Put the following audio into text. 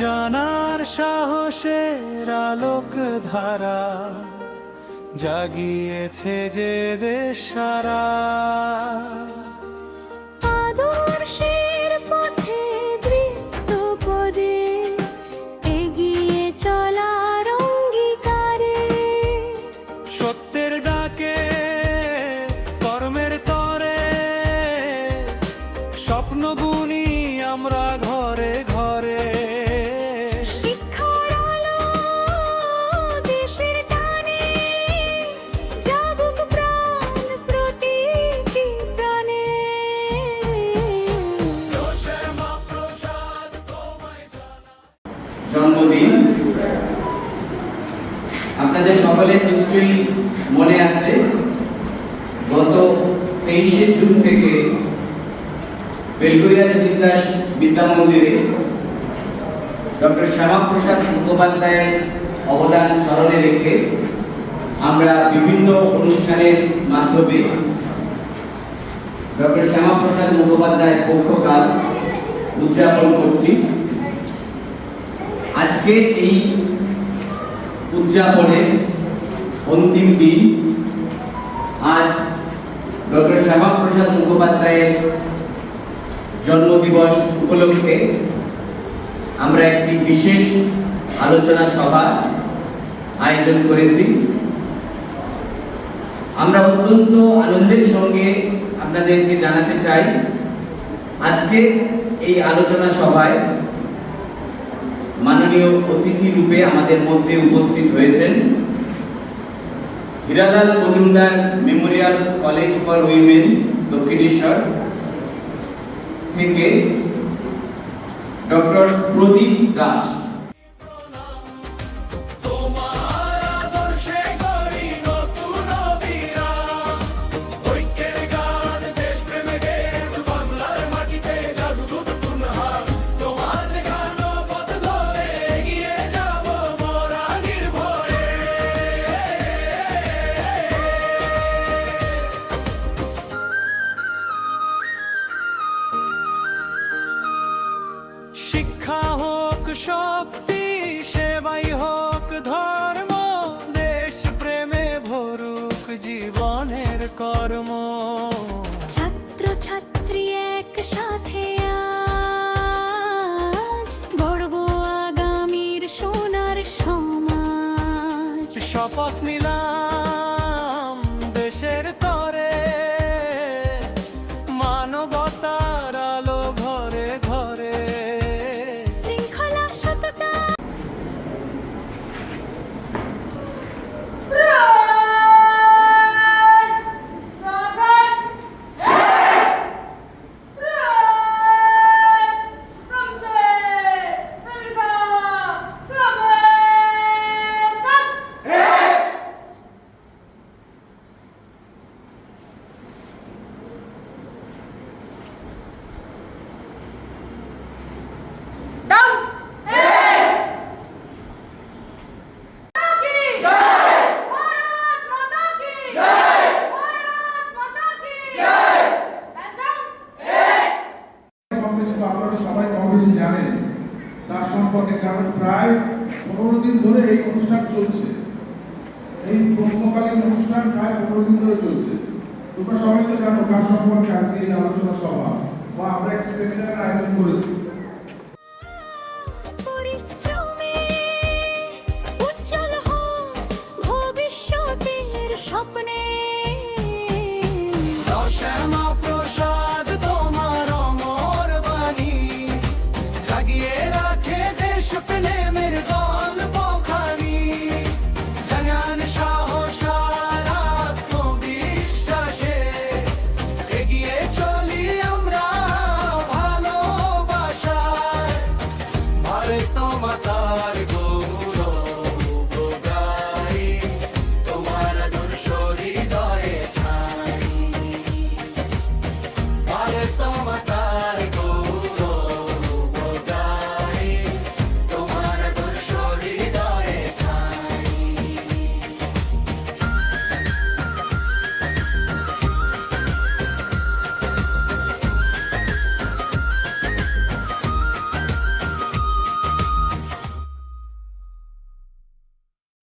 জানার সাহসের আলোক ধারা জাগিয়েছে যে দেশ সারা। আদর্শের পথে দৃপ্ত পদে এগিয়ে চলার অঙ্গীকারে, সত্যের ডাকে কর্মের তরে স্বপ্ন বুনি আমরা ঘরে ঘরে। শিক্ষার আলো দেশের টানে জাগুক প্রাণ প্রতিটি প্রাণে। জন্মদিন আপনাদের সকলের নিশ্চয়ই মনে আছে, গত 23শে জুন থেকে বেলঘরিয়া জ্যোতির্দাস বিদ্যা মন্দিরে ডক্টর শ্যামাপ্রসাদ মুখোপাধ্যায়ের অবদান স্মরণে রেখে আমরা বিভিন্ন অনুষ্ঠানের মাধ্যমে ডক্টর শ্যামাপ্রসাদ মুখোপাধ্যায়ের পক্ষকাল উদযাপন করছি। আজকে এই উদযাপনের অন্তিম দিন। আজ ডক্টর শ্যামাপ্রসাদ মুখোপাধ্যায়ের জন্মদিবস উপলক্ষে আমরা একটি বিশেষ আলোচনা সভা আয়োজন করেছি। আমরা অত্যন্ত আনন্দের সঙ্গে আপনাদেরকে জানাতে চাই, আজকে এই আলোচনা সভায় মাননীয় অতিথি রূপে আমাদের মধ্যে উপস্থিত হয়েছেন Hiralal Majumdar Memorial college for women Dakshineswar থেকে ডক্টর প্রদীপ দাস। শিক্ষা হোক শক্তি, সেবাই হোক ধর্ম, দেশ প্রেমে ভরুক জীবনের কর্ম। ছাত্র ছাত্রী একসাথে আজ গড়ব আগামীর সোনার সমাজ। শপথ নিলাম দেশের তরে, মানবতার আলো ঘরে ঘরে। শৃঙ্খলা সততা আপনারা সবাই কম বেশি জানেন তার সম্পর্কে, কারণ প্রায় 15 দিন ধরে এই অনুষ্ঠান চলছে। এই গ্রন্থকালীন অনুষ্ঠান প্রায় 15 দিন ধরে চলছে। তোমরা সবাই তো জানো কার সম্পর্কে আজকে এই আলোচনা সভা বা আমরা একটা সেমিনার আয়োজন করেছি। পরিশ্রমে উজ্জ্বল হোক ভবিষ্যতের স্বপ্নে।